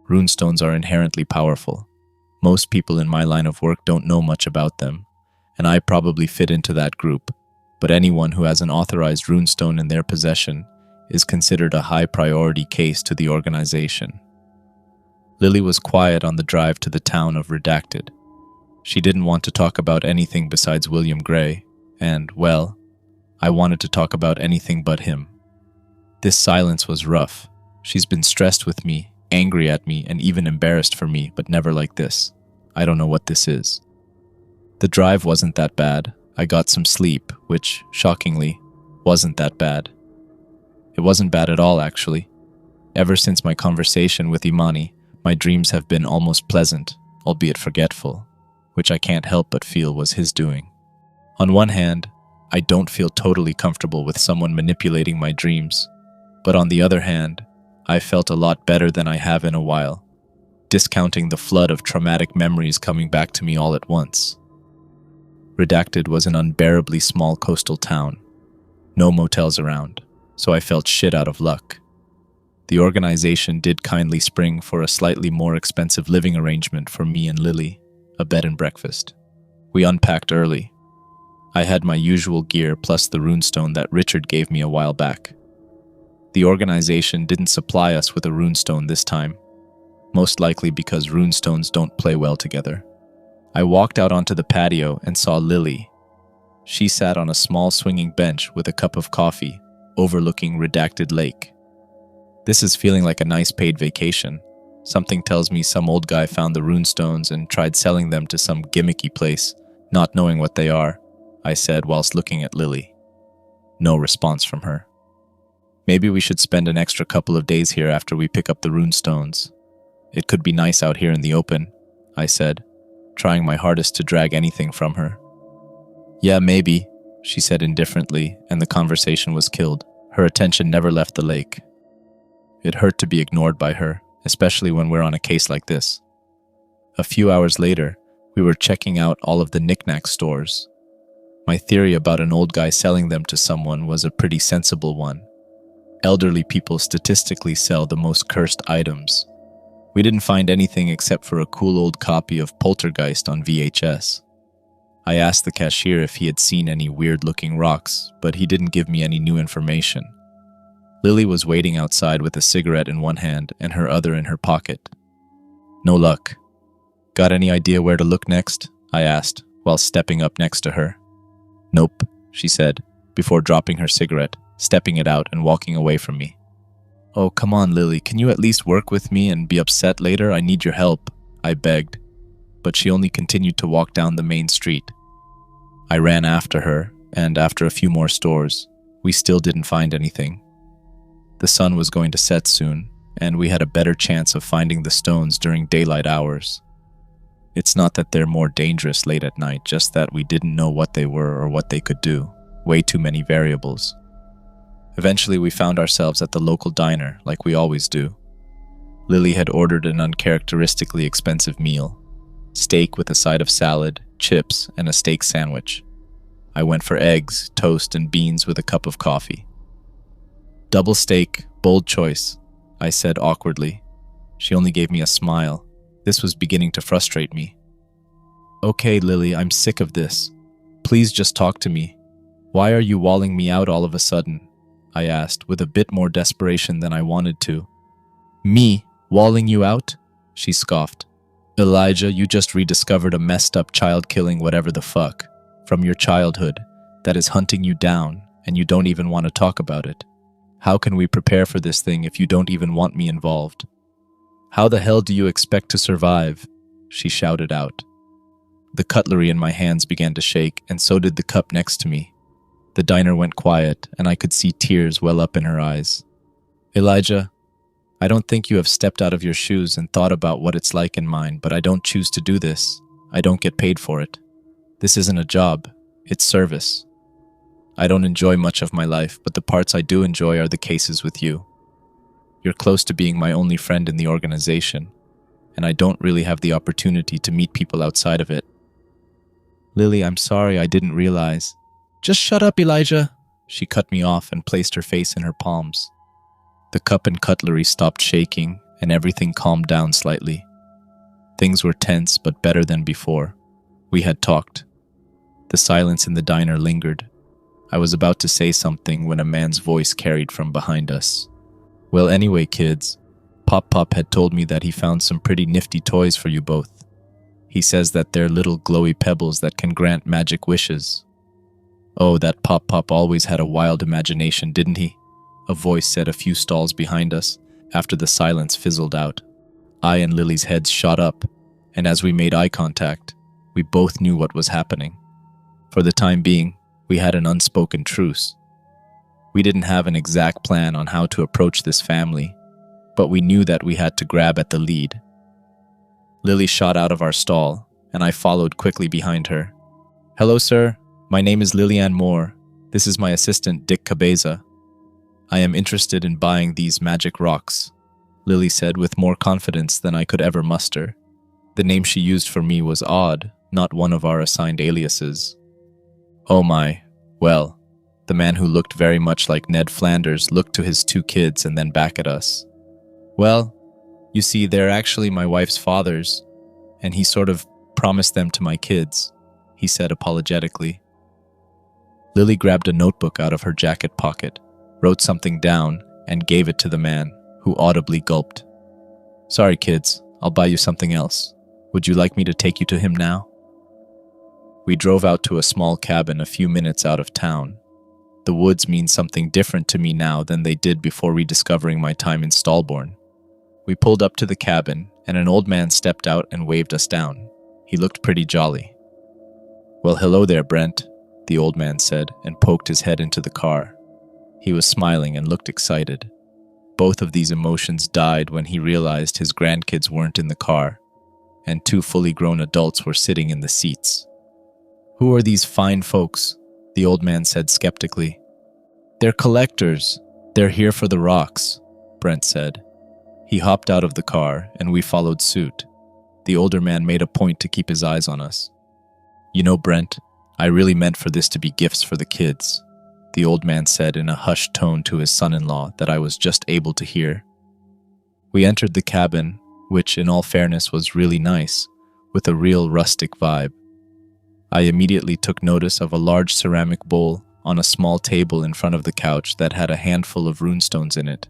Runestones are inherently powerful. Most people in my line of work don't know much about them, and I probably fit into that group, but anyone who has an authorized runestone in their possession is considered a high-priority case to the organization. Lily was quiet on the drive to the town of Redacted. She didn't want to talk about anything besides William Gray, and, well, I wanted to talk about anything but him. This silence was rough. She's been stressed with me, angry at me, and even embarrassed for me, but never like this. I don't know what this is. The drive wasn't that bad. I got some sleep, which, shockingly, wasn't that bad. It wasn't bad at all, actually. Ever since my conversation with Imani, my dreams have been almost pleasant, albeit forgetful, which I can't help but feel was his doing. On one hand, I don't feel totally comfortable with someone manipulating my dreams, but on the other hand, I felt a lot better than I have in a while, discounting the flood of traumatic memories coming back to me all at once. Redacted was an unbearably small coastal town. No motels around, so I felt shit out of luck. The organization did kindly spring for a slightly more expensive living arrangement for me and Lily, a bed and breakfast. We unpacked early. I had my usual gear plus the runestone that Richard gave me a while back. The organization didn't supply us with a runestone this time, most likely because runestones don't play well together. I walked out onto the patio and saw Lily. She sat on a small swinging bench with a cup of coffee, overlooking Redacted Lake. This is feeling like a nice paid vacation. Something tells me some old guy found the runestones and tried selling them to some gimmicky place, not knowing what they are, I said whilst looking at Lily. No response from her. Maybe we should spend an extra couple of days here after we pick up the runestones. It could be nice out here in the open, I said, trying my hardest to drag anything from her. Yeah, maybe, she said indifferently, and the conversation was killed. Her attention never left the lake. It hurt to be ignored by her, especially when we're on a case like this. A few hours later, we were checking out all of the knick-knack stores. My theory about an old guy selling them to someone was a pretty sensible one. Elderly people statistically sell the most cursed items. We didn't find anything except for a cool old copy of Poltergeist on VHS. I asked the cashier if he had seen any weird-looking rocks, but he didn't give me any new information. Lily was waiting outside with a cigarette in one hand and her other in her pocket. No luck. Got any idea where to look next? I asked, while stepping up next to her. Nope, she said, before dropping her cigarette, stepping it out and walking away from me. Oh, come on, Lily, can you at least work with me and be upset later? I need your help, I begged, but she only continued to walk down the main street. I ran after her, and after a few more stores, we still didn't find anything. The sun was going to set soon, and we had a better chance of finding the stones during daylight hours. It's not that they're more dangerous late at night, just that we didn't know what they were or what they could do. Way too many variables. Eventually, we found ourselves at the local diner, like we always do. Lily had ordered an uncharacteristically expensive meal. Steak with a side of salad, chips, and a steak sandwich. I went for eggs, toast, and beans with a cup of coffee. Double steak, bold choice, I said awkwardly. She only gave me a smile. This was beginning to frustrate me. Okay, Lily, I'm sick of this. Please just talk to me. Why are you walling me out all of a sudden? I asked, with a bit more desperation than I wanted to. Me? Walling you out? She scoffed. Elijah, you just rediscovered a messed up child-killing whatever the fuck from your childhood that is hunting you down, and you don't even want to talk about it. How can we prepare for this thing if you don't even want me involved? How the hell do you expect to survive? She shouted out. The cutlery in my hands began to shake, and so did the cup next to me. The diner went quiet, and I could see tears well up in her eyes. Elijah, I don't think you have stepped out of your shoes and thought about what it's like in mine, but I don't choose to do this. I don't get paid for it. This isn't a job. It's service. I don't enjoy much of my life, but the parts I do enjoy are the cases with you. You're close to being my only friend in the organization, and I don't really have the opportunity to meet people outside of it. Lily, I'm sorry, I didn't realize. Just shut up, Elijah. She cut me off and placed her face in her palms. The cup and cutlery stopped shaking, and everything calmed down slightly. Things were tense, but better than before. We had talked. The silence in the diner lingered. I was about to say something when a man's voice carried from behind us. "Well, anyway, kids, Pop had told me that he found some pretty nifty toys for you both. He says that they're little glowy pebbles that can grant magic wishes." "Oh, that Pop always had a wild imagination, didn't he?" a voice said a few stalls behind us after the silence fizzled out. I and Lily's heads shot up, and as we made eye contact, we both knew what was happening. For the time being, we had an unspoken truce. We didn't have an exact plan on how to approach this family, but we knew that we had to grab at the lead. Lily shot out of our stall, and I followed quickly behind her. "Hello, sir. My name is Lillian Moore. This is my assistant, Dick Cabeza. I am interested in buying these magic rocks," Lily said with more confidence than I could ever muster. The name she used for me was odd, not one of our assigned aliases. "Oh my, well," the man who looked very much like Ned Flanders looked to his two kids and then back at us. "Well, you see, they're actually my wife's father's, and he sort of promised them to my kids," he said apologetically. Lily grabbed a notebook out of her jacket pocket, wrote something down, and gave it to the man, who audibly gulped. "Sorry, kids, I'll buy you something else. Would you like me to take you to him now?" We drove out to a small cabin a few minutes out of town. The woods mean something different to me now than they did before rediscovering my time in Stallborn. We pulled up to the cabin, and an old man stepped out and waved us down. He looked pretty jolly. "Well, hello there, Brent," the old man said, and poked his head into the car. He was smiling and looked excited. Both of these emotions died when he realized his grandkids weren't in the car, and two fully grown adults were sitting in the seats. "Who are these fine folks?" the old man said skeptically. "They're collectors. They're here for the rocks," Brent said. He hopped out of the car, and we followed suit. The older man made a point to keep his eyes on us. "You know, Brent, I really meant for this to be gifts for the kids," the old man said in a hushed tone to his son-in-law that I was just able to hear. We entered the cabin, which in all fairness was really nice, with a real rustic vibe. I immediately took notice of a large ceramic bowl on a small table in front of the couch that had a handful of runestones in it.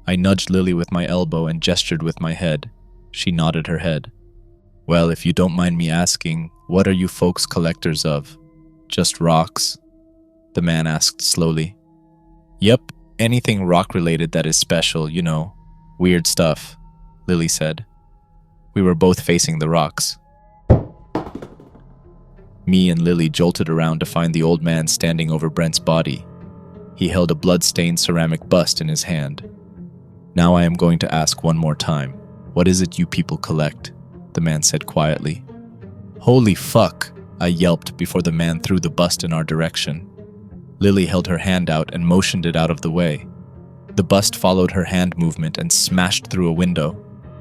I nudged Lily with my elbow and gestured with my head. She nodded her head. "Well, if you don't mind me asking, what are you folks collectors of? Just rocks?" the man asked slowly. "Yep, anything rock-related that is special, you know. Weird stuff," Lily said. We were both facing the rocks. Me and Lily jolted around to find the old man standing over Brent's body. He held a blood-stained ceramic bust in his hand. "Now I am going to ask one more time. What is it you people collect?" the man said quietly. "Holy fuck," I yelped before the man threw the bust in our direction. Lily held her hand out and motioned it out of the way. The bust followed her hand movement and smashed through a window.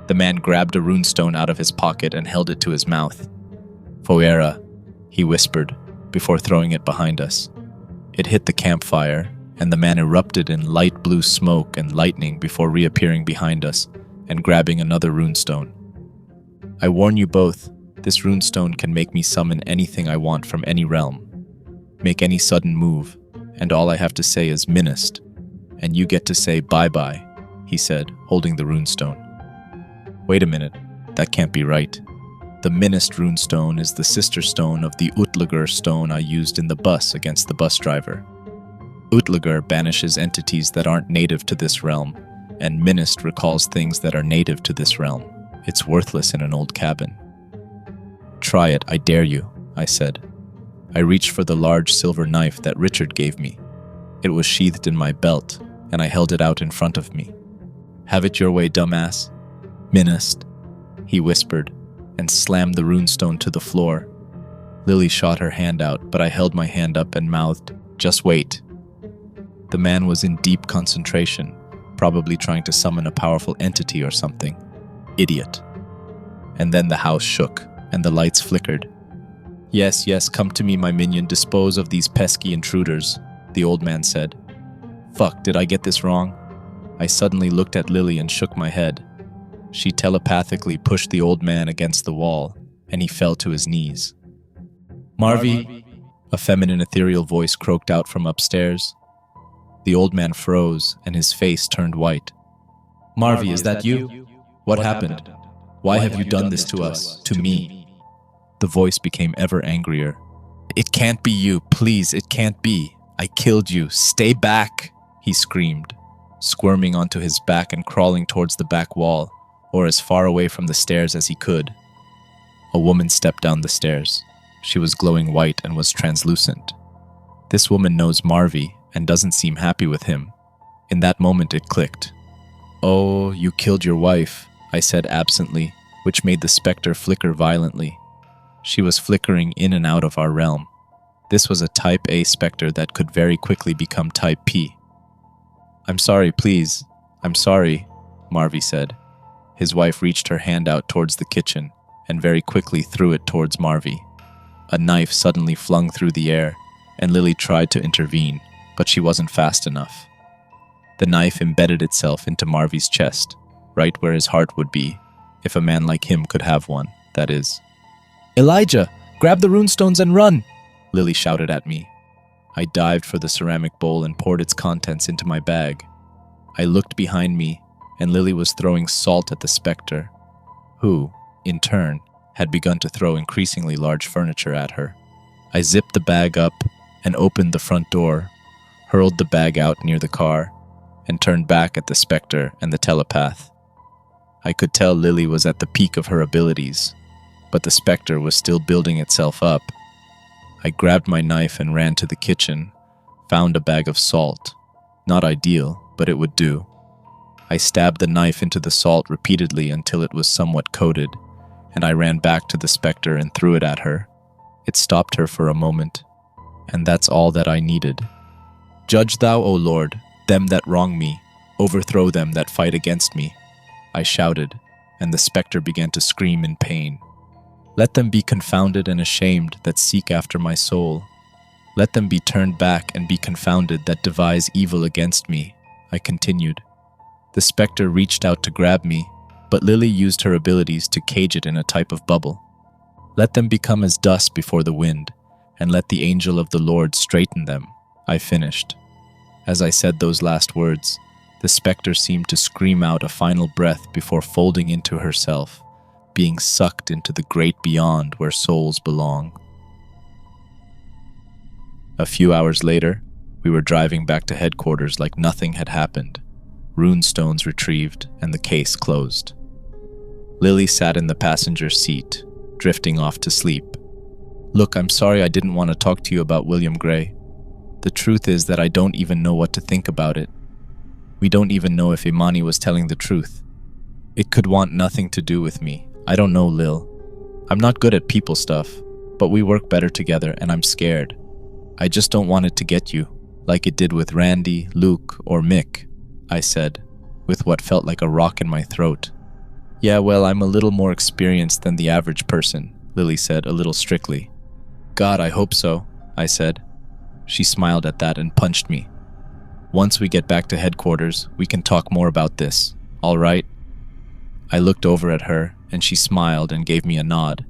The man grabbed a runestone out of his pocket and held it to his mouth. "Foera," he whispered, before throwing it behind us. It hit the campfire, and the man erupted in light blue smoke and lightning before reappearing behind us and grabbing another runestone. "I warn you both, this runestone can make me summon anything I want from any realm. Make any sudden move, and all I have to say is Minist, and you get to say bye-bye," he said, holding the runestone. "Wait a minute, that can't be right. The Minist runestone is the sister stone of the Utlager stone I used in the bus against the bus driver. Utlager banishes entities that aren't native to this realm, and Minist recalls things that are native to this realm. It's worthless in an old cabin." "Try it, I dare you," I said. I reached for the large silver knife that Richard gave me. It was sheathed in my belt, and I held it out in front of me. "Have it your way, dumbass. Minist," he whispered, and slammed the runestone to the floor. Lily shot her hand out, but I held my hand up and mouthed, "Just wait." The man was in deep concentration, probably trying to summon a powerful entity or something. Idiot. And then the house shook, and the lights flickered. Yes, come to me, my minion, dispose of these pesky intruders," the old man said. Fuck, did I get this wrong? I suddenly looked at Lily and shook my head. She telepathically pushed the old man against the wall, and he fell to his knees. "Marvy," a feminine ethereal voice croaked out from upstairs. The old man froze, and his face turned white. "Marvy, is that you? What happened? Why have you done this to us, to me?" The voice became ever angrier. "It can't be you, please, it can't be. I killed you, stay back," he screamed, squirming onto his back and crawling towards the back wall, or as far away from the stairs as he could. A woman stepped down the stairs. She was glowing white and was translucent. This woman knows Marvy and doesn't seem happy with him. In that moment it clicked. "Oh, you killed your wife," I said absently, which made the specter flicker violently. She was flickering in and out of our realm. This was a Type A specter that could very quickly become Type P. "I'm sorry, please. I'm sorry," Marvy said. His wife reached her hand out towards the kitchen and very quickly threw it towards Marvy. A knife suddenly flung through the air, and Lily tried to intervene, but she wasn't fast enough. The knife embedded itself into Marvy's chest, right where his heart would be, if a man like him could have one, that is. "Elijah, grab the runestones and run!" Lily shouted at me. I dived for the ceramic bowl and poured its contents into my bag. I looked behind me, and Lily was throwing salt at the specter, who, in turn, had begun to throw increasingly large furniture at her. I zipped the bag up and opened the front door, hurled the bag out near the car, and turned back at the specter and the telepath. I could tell Lily was at the peak of her abilities, but the specter was still building itself up. I grabbed my knife and ran to the kitchen, found a bag of salt. Not ideal, but it would do. I stabbed the knife into the salt repeatedly until it was somewhat coated, and I ran back to the specter and threw it at her. It stopped her for a moment, and that's all that I needed. "Judge thou, O Lord, them that wrong me, overthrow them that fight against me," I shouted, and the specter began to scream in pain. "Let them be confounded and ashamed that seek after my soul. Let them be turned back and be confounded that devise evil against me," I continued. The specter reached out to grab me, but Lily used her abilities to cage it in a type of bubble. "Let them become as dust before the wind, and let the angel of the Lord straighten them," I finished. As I said those last words, the specter seemed to scream out a final breath before folding into herself, being sucked into the great beyond where souls belong. A few hours later, we were driving back to headquarters like nothing had happened. Runestones retrieved and the case closed. Lily sat in the passenger seat, drifting off to sleep. "Look, I'm sorry I didn't want to talk to you about William Gray. The truth is that I don't even know what to think about it. We don't even know if Imani was telling the truth. It could want nothing to do with me. I don't know, Lil. I'm not good at people stuff, but we work better together and I'm scared. I just don't want it to get you, like it did with Randy, Luke, or Mick," I said, with what felt like a rock in my throat. "Yeah, well, I'm a little more experienced than the average person," Lily said a little strictly. "God, I hope so," I said. She smiled at that and punched me. "Once we get back to headquarters, we can talk more about this, all right?" I looked over at her, and she smiled and gave me a nod.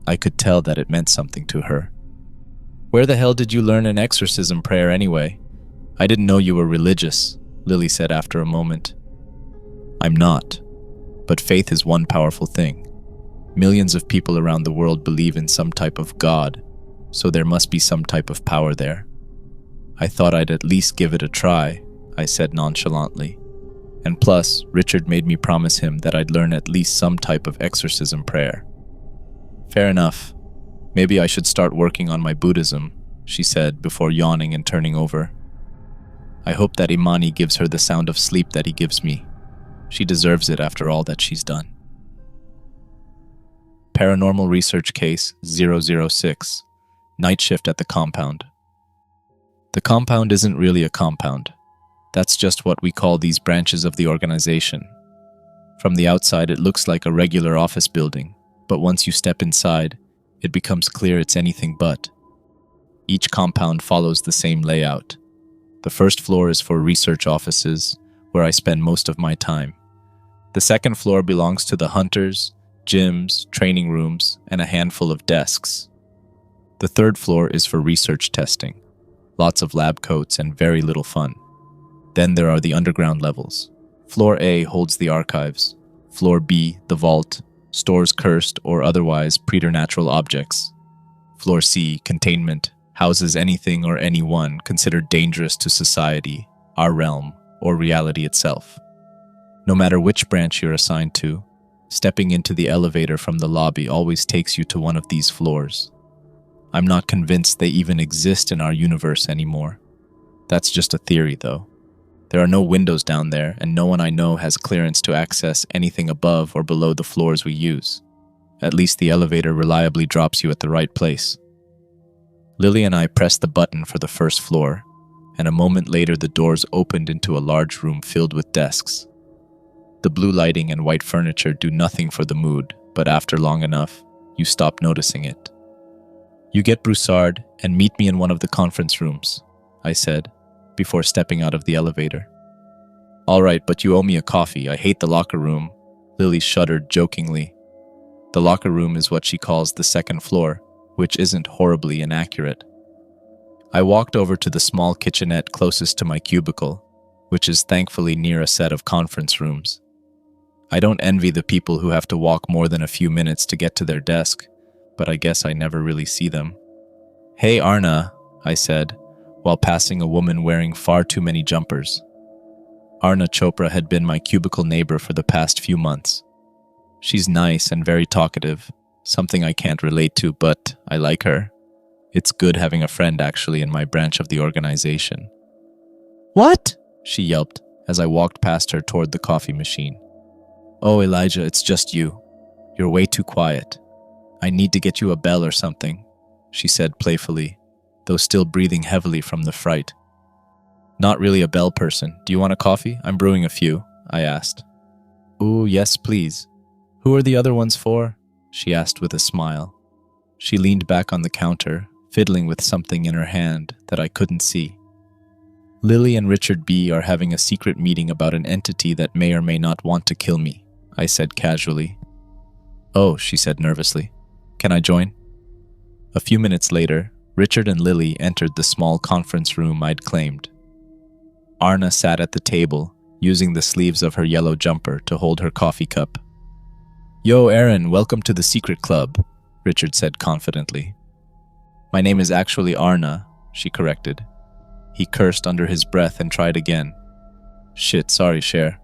I could tell that it meant something to her. "Where the hell did you learn an exorcism prayer anyway? I didn't know you were religious," Lily said after a moment. "I'm not, but faith is one powerful thing. Millions of people around the world believe in some type of God, so there must be some type of power there. I thought I'd at least give it a try," I said nonchalantly. "And plus, Richard made me promise him that I'd learn at least some type of exorcism prayer." "Fair enough. Maybe I should start working on my Buddhism," she said before yawning and turning over. "I hope that Imani gives her the sound of sleep that he gives me. She deserves it after all that she's done." Paranormal Research Case 006. Night shift at the compound. The compound isn't really a compound. That's just what we call these branches of the organization. From the outside, it looks like a regular office building, but once you step inside, it becomes clear it's anything but. Each compound follows the same layout. The first floor is for research offices, where I spend most of my time. The second floor belongs to the hunters, gyms, training rooms, and a handful of desks. The third floor is for research testing, lots of lab coats and very little fun. Then there are the underground levels. Floor A holds the archives. Floor B, the vault, stores cursed or otherwise preternatural objects. Floor C, containment, houses anything or anyone considered dangerous to society, our realm, or reality itself. No matter which branch you're assigned to, stepping into the elevator from the lobby always takes you to one of these floors. I'm not convinced they even exist in our universe anymore. That's just a theory, though. There are no windows down there, and no one I know has clearance to access anything above or below the floors we use. At least the elevator reliably drops you at the right place. Lily and I pressed the button for the first floor, and a moment later the doors opened into a large room filled with desks. The blue lighting and white furniture do nothing for the mood, but after long enough, you stop noticing it. "You get Broussard and meet me in one of the conference rooms," I said, before stepping out of the elevator. "All right, but you owe me a coffee. I hate the locker room." Lily shuddered jokingly. The locker room is what she calls the second floor, which isn't horribly inaccurate. I walked over to the small kitchenette closest to my cubicle, which is thankfully near a set of conference rooms. I don't envy the people who have to walk more than a few minutes to get to their desk, but I guess I never really see them. "Hey, Arna," I said, while passing a woman wearing far too many jumpers. Arna Chopra had been my cubicle neighbor for the past few months. She's nice and very talkative, something I can't relate to, but I like her. It's good having a friend actually in my branch of the organization. "What?" she yelped as I walked past her toward the coffee machine. "Oh, Elijah, it's just you. You're way too quiet. I need to get you a bell or something," she said playfully, though still breathing heavily from the fright. "Not really a bell person. Do you want a coffee? I'm brewing a few," I asked. "Ooh, yes, please. Who are the other ones for?" she asked with a smile. She leaned back on the counter, fiddling with something in her hand that I couldn't see. "Lily and Richard B. are having a secret meeting about an entity that may or may not want to kill me," I said casually. "Oh," she said nervously. "Can I join?" A few minutes later, Richard and Lily entered the small conference room I'd claimed. Arna sat at the table, using the sleeves of her yellow jumper to hold her coffee cup. "Yo, Aaron, welcome to the secret club," Richard said confidently. "My name is actually Arna," she corrected. He cursed under his breath and tried again. "Shit, sorry, Cher.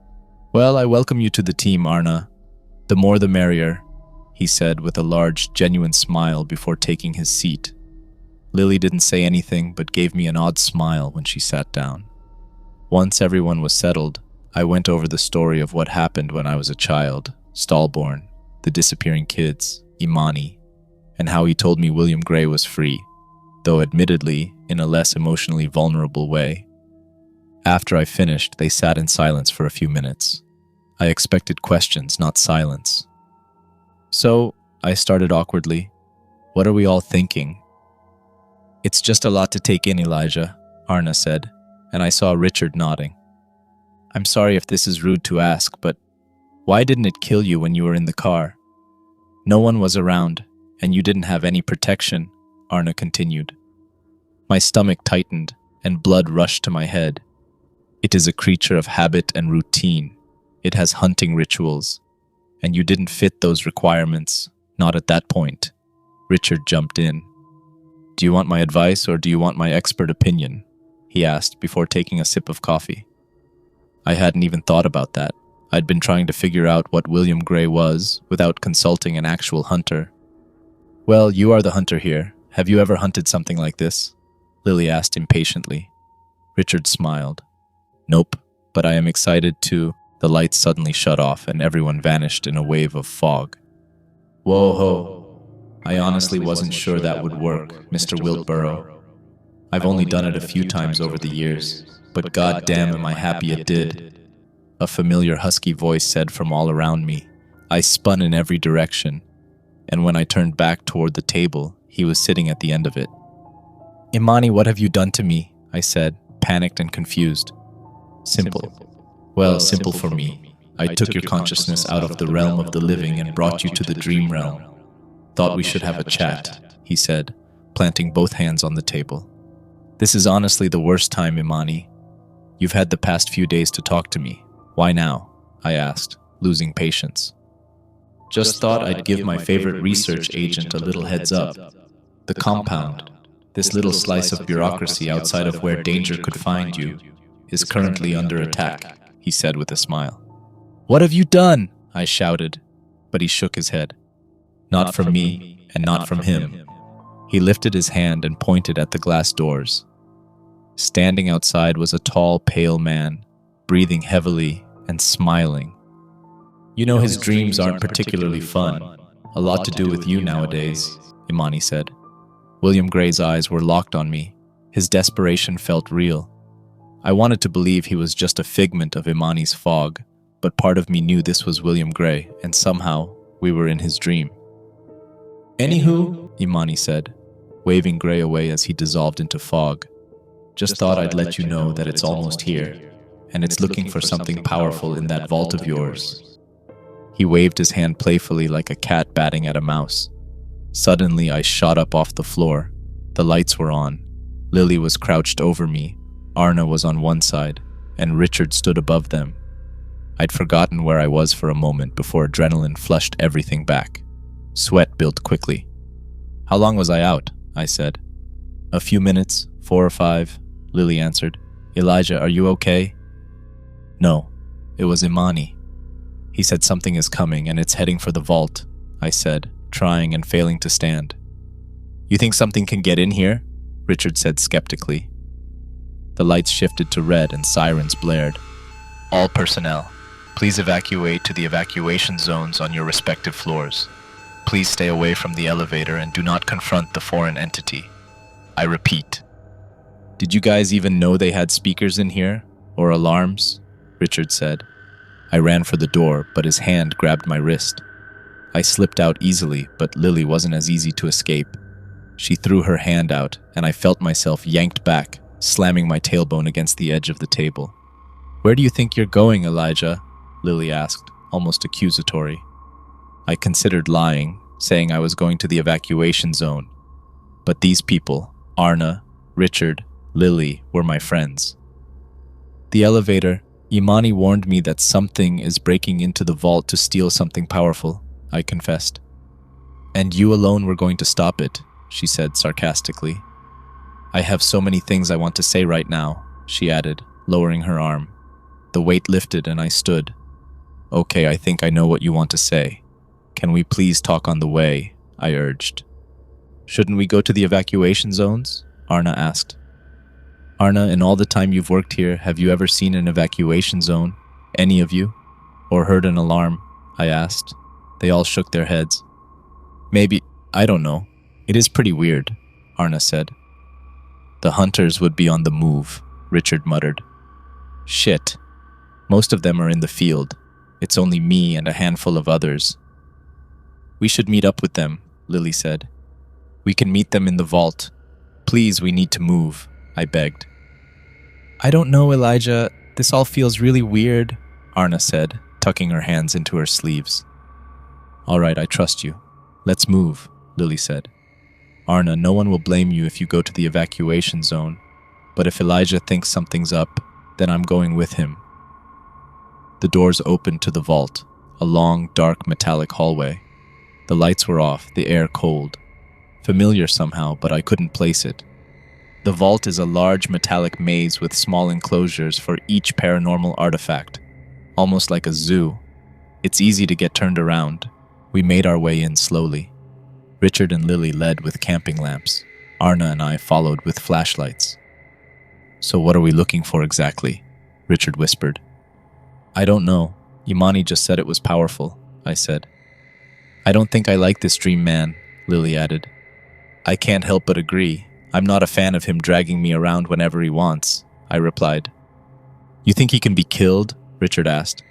Well, I welcome you to the team, Arna. The more the merrier," he said with a large, genuine smile before taking his seat. Lily didn't say anything but gave me an odd smile when she sat down. Once everyone was settled, I went over the story of what happened when I was a child, stillborn, the disappearing kids, Imani, and how he told me William Gray was free, though admittedly in a less emotionally vulnerable way. After I finished, they sat in silence for a few minutes. I expected questions, not silence. "So," I started awkwardly, "what are we all thinking?" "It's just a lot to take in, Elijah," Arna said, and I saw Richard nodding. "I'm sorry if this is rude to ask, but why didn't it kill you when you were in the car?" "No one was around, and you didn't have any protection," Arna continued. My stomach tightened, and blood rushed to my head. "It is a creature of habit and routine. It has hunting rituals, and you didn't fit those requirements, not at that point." Richard jumped in. "Do you want my advice or do you want my expert opinion?" he asked before taking a sip of coffee. I hadn't even thought about that. I'd been trying to figure out what William Gray was without consulting an actual hunter. "Well, you are the hunter here. Have you ever hunted something like this?" Lily asked impatiently. Richard smiled. "Nope, but I am excited to..." The lights suddenly shut off and everyone vanished in a wave of fog. "Whoa ho. I honestly wasn't sure that would work, Mr. Wiltborough. I've only done it a few times over the years, but goddamn am I happy it did," a familiar husky voice said from all around me. I spun in every direction, and when I turned back toward the table, he was sitting at the end of it. "Imani, what have you done to me?" I said, panicked and confused. "Simple. Well, simple for me. I took your consciousness out of the realm of the living and brought you to the dream realm. Thought we should have a chat, he said, planting both hands on the table. This is honestly the worst time, Imani. You've had the past few days to talk to me. Why now? I asked, losing patience. Just thought I'd give my favorite research agent a little heads up. The compound, this little slice of bureaucracy outside of where danger could find you, is currently under attack, he said with a smile. What have you done? I shouted, but he shook his head. Not from me, and not from him. He lifted his hand and pointed at the glass doors. Standing outside was a tall, pale man, breathing heavily and smiling. You know his dreams aren't particularly fun. A lot to do with you nowadays, Imani said. William Gray's eyes were locked on me. His desperation felt real. I wanted to believe he was just a figment of Imani's fog, but part of me knew this was William Gray, and somehow we were in his dream. Anywho, Imani said, waving Gray away as he dissolved into fog. Just thought I'd let you know that it's almost here, and it's looking for something powerful in that vault of yours. He waved his hand playfully like a cat batting at a mouse. Suddenly, I shot up off the floor. The lights were on. Lily was crouched over me, Arna was on one side, and Richard stood above them. I'd forgotten where I was for a moment before adrenaline flushed everything back. Sweat built quickly. How long was I out? I said. A few minutes, 4 or 5, Lily answered. Elijah, are you okay? No, it was Imani. He said something is coming and it's heading for the vault, I said, trying and failing to stand. You think something can get in here? Richard said skeptically. The lights shifted to red and sirens blared. All personnel, please evacuate to the evacuation zones on your respective floors. Please stay away from the elevator and do not confront the foreign entity. I repeat. Did you guys even know they had speakers in here? Or alarms? Richard said. I ran for the door, but his hand grabbed my wrist. I slipped out easily, but Lily wasn't as easy to escape. She threw her hand out, and I felt myself yanked back, slamming my tailbone against the edge of the table. Where do you think you're going, Elijah? Lily asked, almost accusatory. I considered lying, saying I was going to the evacuation zone. But these people, Arna, Richard, Lily, were my friends. The elevator, Imani warned me that something is breaking into the vault to steal something powerful, I confessed. And you alone were going to stop it, she said sarcastically. I have so many things I want to say right now, she added, lowering her arm. The weight lifted and I stood. Okay, I think I know what you want to say. Can we please talk on the way? I urged. Shouldn't we go to the evacuation zones? Arna asked. Arna, in all the time you've worked here, have you ever seen an evacuation zone? Any of you? Or heard an alarm? I asked. They all shook their heads. Maybe, I don't know. It is pretty weird, Arna said. The hunters would be on the move, Richard muttered. Shit. Most of them are in the field. It's only me and a handful of others. We should meet up with them, Lily said. We can meet them in the vault. Please, we need to move, I begged. I don't know, Elijah. This all feels really weird, Arna said, tucking her hands into her sleeves. All right, I trust you. Let's move, Lily said. Arna, no one will blame you if you go to the evacuation zone, but if Elijah thinks something's up, then I'm going with him. The doors opened to the vault, a long, dark, metallic hallway. The lights were off, the air cold. Familiar somehow, but I couldn't place it. The vault is a large metallic maze with small enclosures for each paranormal artifact, almost like a zoo. It's easy to get turned around. We made our way in slowly. Richard and Lily led with camping lamps. Arna and I followed with flashlights. So what are we looking for exactly? Richard whispered. I don't know. Imani just said it was powerful, I said. I don't think I like this dream man, Lily added. I can't help but agree. I'm not a fan of him dragging me around whenever he wants, I replied. You think he can be killed? Richard asked.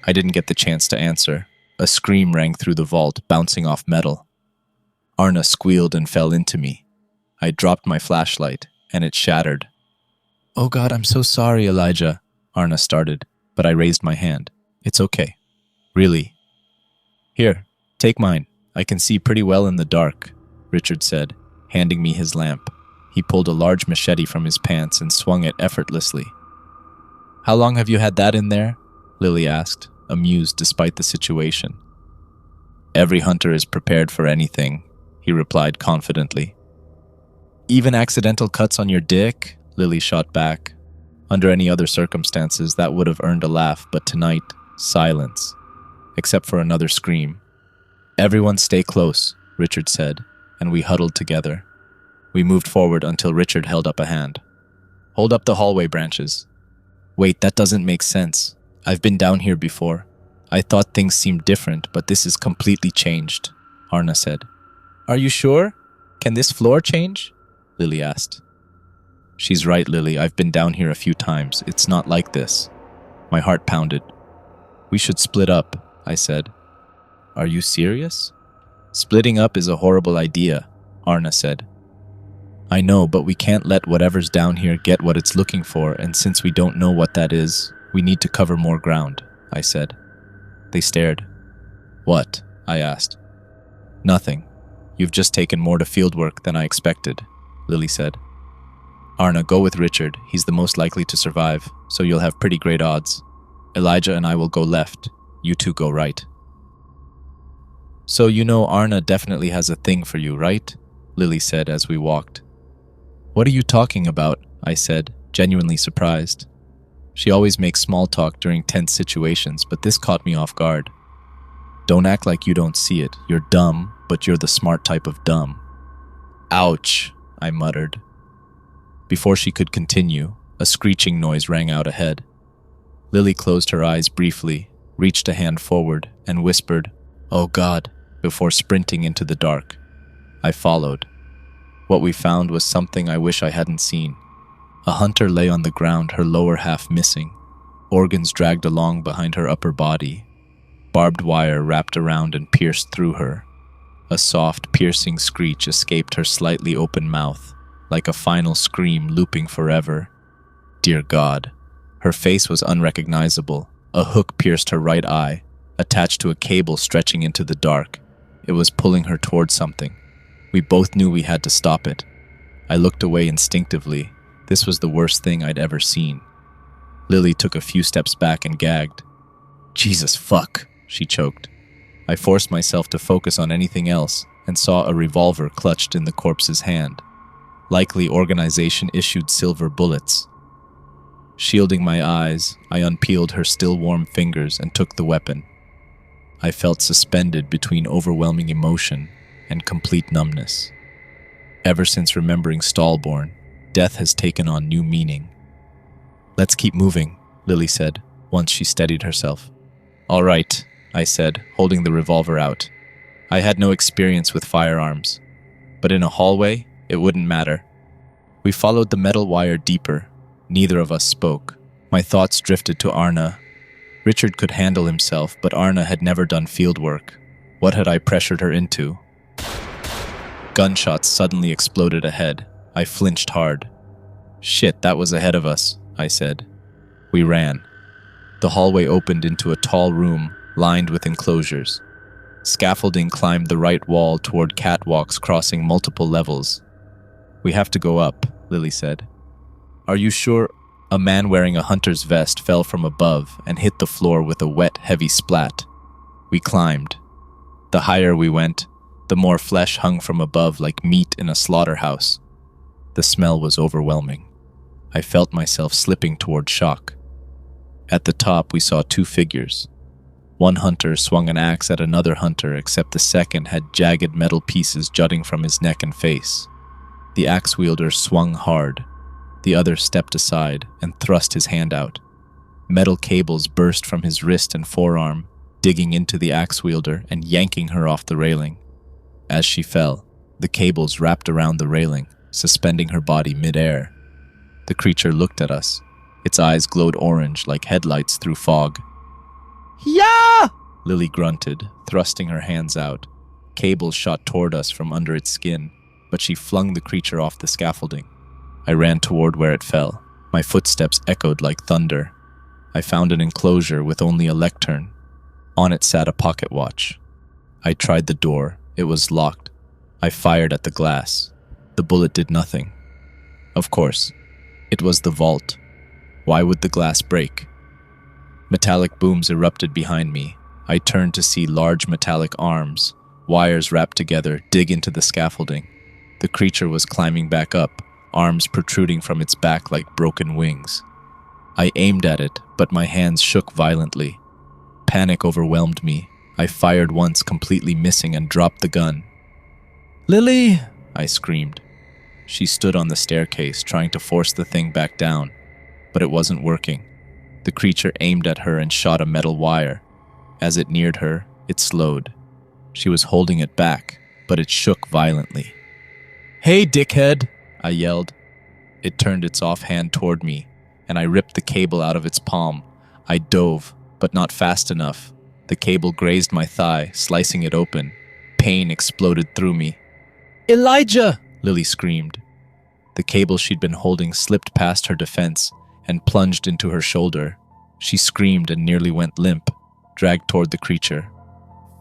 I didn't get the chance to answer. A scream rang through the vault, bouncing off metal. Arna squealed and fell into me. I dropped my flashlight, and it shattered. Oh God, I'm so sorry, Elijah, Arna started, but I raised my hand. It's okay. Really. Here, take mine. I can see pretty well in the dark, Richard said, handing me his lamp. He pulled a large machete from his pants and swung it effortlessly. How long have you had that in there? Lily asked, amused despite the situation. Every hunter is prepared for anything, he replied confidently. Even accidental cuts on your dick? Lily shot back. Under any other circumstances, that would have earned a laugh, but tonight, silence, except for another scream. Everyone stay close, Richard said, and we huddled together. We moved forward until Richard held up a hand. Hold up the hallway branches. Wait, that doesn't make sense. I've been down here before. I thought things seemed different, but this is completely changed, Arna said. Are you sure? Can this floor change? Lily asked. She's right, Lily. I've been down here a few times. It's not like this. My heart pounded. We should split up, I said. Are you serious? Splitting up is a horrible idea, Arna said. I know, but we can't let whatever's down here get what it's looking for, and since we don't know what that is, we need to cover more ground, I said. They stared. What? I asked. Nothing. You've just taken more to fieldwork than I expected, Lily said. Arna, go with Richard. He's the most likely to survive, so you'll have pretty great odds. Elijah and I will go left. You two go right. So you know Arna definitely has a thing for you, right? Lily said as we walked. What are you talking about? I said, genuinely surprised. She always makes small talk during tense situations, but this caught me off guard. Don't act like you don't see it. You're dumb, but you're the smart type of dumb. Ouch, I muttered. Before she could continue, a screeching noise rang out ahead. Lily closed her eyes briefly, reached a hand forward, and whispered, "Oh God," before sprinting into the dark. I followed. What we found was something I wish I hadn't seen. A hunter lay on the ground, her lower half missing, organs dragged along behind her upper body, barbed wire wrapped around and pierced through her. A soft, piercing screech escaped her slightly open mouth, like a final scream looping forever. Dear God. Her face was unrecognizable. A hook pierced her right eye, attached to a cable stretching into the dark. It was pulling her towards something. We both knew we had to stop it. I looked away instinctively. This was the worst thing I'd ever seen. Lily took a few steps back and gagged. Jesus fuck, she choked. I forced myself to focus on anything else and saw a revolver clutched in the corpse's hand. Likely organization-issued silver bullets. Shielding my eyes, I unpeeled her still warm fingers and took the weapon. I felt suspended between overwhelming emotion and complete numbness. Ever since remembering Stallborn, death has taken on new meaning. Let's keep moving, Lily said, once she steadied herself. All right, I said, holding the revolver out. I had no experience with firearms, but in a hallway, it wouldn't matter. We followed the metal wire deeper. Neither of us spoke. My thoughts drifted to Arna. Richard could handle himself, but Arna had never done field work. What had I pressured her into? Gunshots suddenly exploded ahead. I flinched hard. Shit, that was ahead of us, I said. We ran. The hallway opened into a tall room lined with enclosures. Scaffolding climbed the right wall toward catwalks crossing multiple levels. We have to go up, Lily said. Are you sure? A man wearing a hunter's vest fell from above and hit the floor with a wet, heavy splat. We climbed. The higher we went, the more flesh hung from above like meat in a slaughterhouse. The smell was overwhelming. I felt myself slipping toward shock. At the top, we saw two figures. One hunter swung an axe at another hunter, except the second had jagged metal pieces jutting from his neck and face. The axe wielder swung hard. The other stepped aside and thrust his hand out. Metal cables burst from his wrist and forearm, digging into the axe wielder and yanking her off the railing. As she fell, the cables wrapped around the railing, suspending her body mid-air. The creature looked at us. Its eyes glowed orange like headlights through fog. "Yeah!" Lily grunted, thrusting her hands out. Cables shot toward us from under its skin, but she flung the creature off the scaffolding. I ran toward where it fell. My footsteps echoed like thunder. I found an enclosure with only a lectern. On it sat a pocket watch. I tried the door. It was locked. I fired at the glass. The bullet did nothing. Of course, it was the vault. Why would the glass break? Metallic booms erupted behind me. I turned to see large metallic arms, wires wrapped together, dig into the scaffolding. The creature was climbing back up, arms protruding from its back like broken wings. I aimed at it, but my hands shook violently. Panic overwhelmed me. I fired once, completely missing, and dropped the gun. "Lily!" I screamed. She stood on the staircase, trying to force the thing back down, but it wasn't working. The creature aimed at her and shot a metal wire. As it neared her, it slowed. She was holding it back, but it shook violently. "Hey, dickhead!" I yelled. It turned its offhand toward me, and I ripped the cable out of its palm. I dove, but not fast enough. The cable grazed my thigh, slicing it open. Pain exploded through me. "Elijah!" Lily screamed. The cable she'd been holding slipped past her defense and plunged into her shoulder. She screamed and nearly went limp, dragged toward the creature.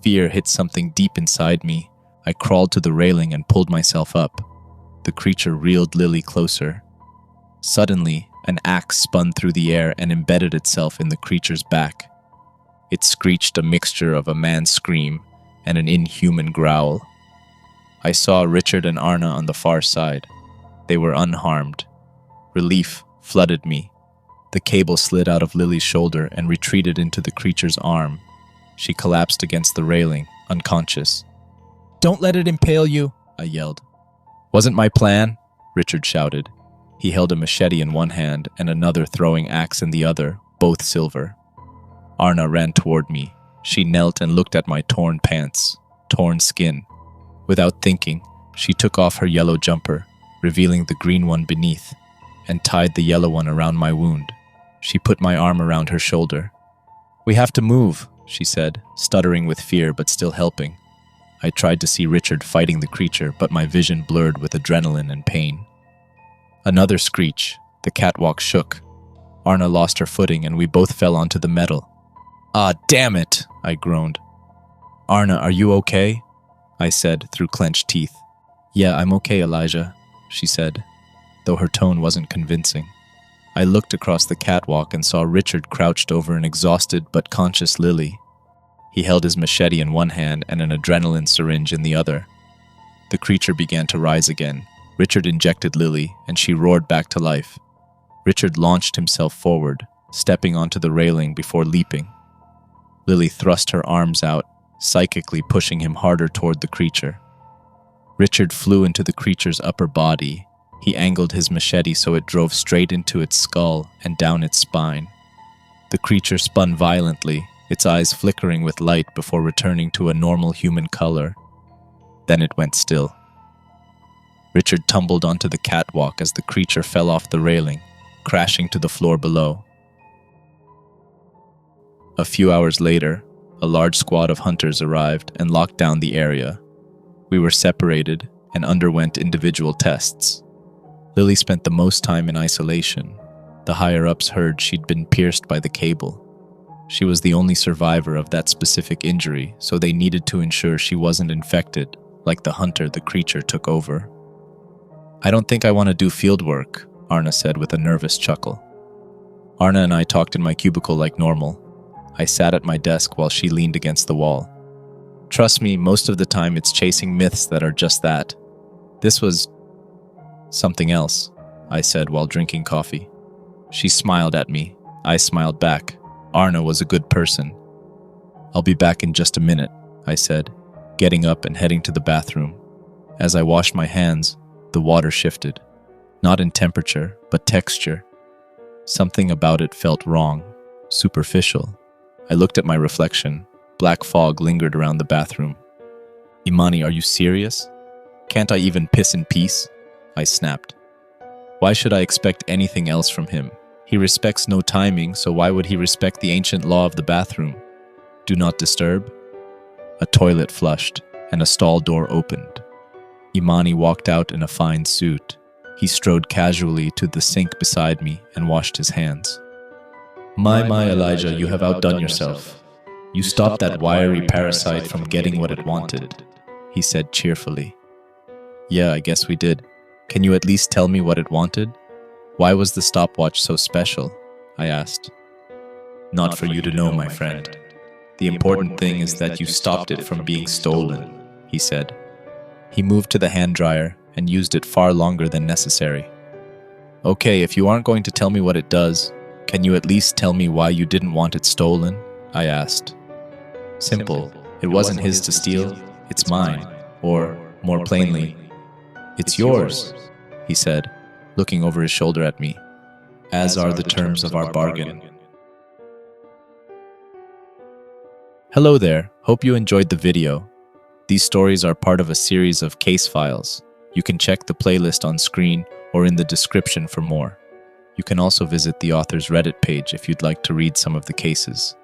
Fear hit something deep inside me. I crawled to the railing and pulled myself up. The creature reeled Lily closer. Suddenly, an axe spun through the air and embedded itself in the creature's back. It screeched a mixture of a man's scream and an inhuman growl. I saw Richard and Arna on the far side. They were unharmed. Relief flooded me. The cable slid out of Lily's shoulder and retreated into the creature's arm. She collapsed against the railing, unconscious. "Don't let it impale you," I yelled. "Wasn't my plan," Richard shouted. He held a machete in one hand and another throwing axe in the other, both silver. Arna ran toward me. She knelt and looked at my torn pants, torn skin. Without thinking, she took off her yellow jumper, revealing the green one beneath, and tied the yellow one around my wound. She put my arm around her shoulder. "We have to move," she said, stuttering with fear but still helping. I tried to see Richard fighting the creature, but my vision blurred with adrenaline and pain. Another screech. The catwalk shook. Arna lost her footing and we both fell onto the metal. "Ah, damn it!" I groaned. "Arna, are you okay?" I said through clenched teeth. "Yeah, I'm okay, Elijah," she said, though her tone wasn't convincing. I looked across the catwalk and saw Richard crouched over an exhausted but conscious Lily. He held his machete in one hand and an adrenaline syringe in the other. The creature began to rise again. Richard injected Lily, and she roared back to life. Richard launched himself forward, stepping onto the railing before leaping. Lily thrust her arms out, psychically pushing him harder toward the creature. Richard flew into the creature's upper body. He angled his machete so it drove straight into its skull and down its spine. The creature spun violently, its eyes flickering with light before returning to a normal human color. Then it went still. Richard tumbled onto the catwalk as the creature fell off the railing, crashing to the floor below. A few hours later, a large squad of hunters arrived and locked down the area. We were separated and underwent individual tests. Lily spent the most time in isolation. The higher-ups heard she'd been pierced by the cable. She was the only survivor of that specific injury, so they needed to ensure she wasn't infected, like the hunter the creature took over. "I don't think I want to do field work," Arna said with a nervous chuckle. Arna and I talked in my cubicle like normal. I sat at my desk while she leaned against the wall. "Trust me, most of the time it's chasing myths that are just that. This was something else," I said while drinking coffee. She smiled at me. I smiled back. Arna was a good person. "I'll be back in just a minute," I said, getting up and heading to the bathroom. As I washed my hands, the water shifted. Not in temperature, but texture. Something about it felt wrong, superficial. I looked at my reflection. Black fog lingered around the bathroom. "Imani, are you serious? Can't I even piss in peace?" I snapped. Why should I expect anything else from him? He respects no timing, so why would he respect the ancient law of the bathroom? Do not disturb? A toilet flushed, and a stall door opened. Imani walked out in a fine suit. He strode casually to the sink beside me and washed his hands. My, Elijah, you have outdone yourself. You stopped that wiry parasite from getting what it wanted, he said cheerfully. Yeah, I guess we did. Can you at least tell me what it wanted? Why was the stopwatch so special? I asked. Not for you to know, my friend. The important thing is that you stopped it from being stolen, he said. He moved to the hand dryer and used it far longer than necessary. Okay, if you aren't going to tell me what it does, can you at least tell me why you didn't want it stolen? I asked. Simple. It wasn't his to steal, it's mine. Or, more plainly, it's yours, he said, looking over his shoulder at me. As are the terms of our bargain. Hello there, hope you enjoyed the video. These stories are part of a series of case files. You can check the playlist on screen or in the description for more. You can also visit the author's Reddit page if you'd like to read some of the cases.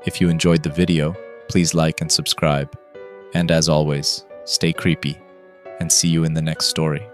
If you enjoyed the video, please like and subscribe. And as always, stay creepy, and see you in the next story.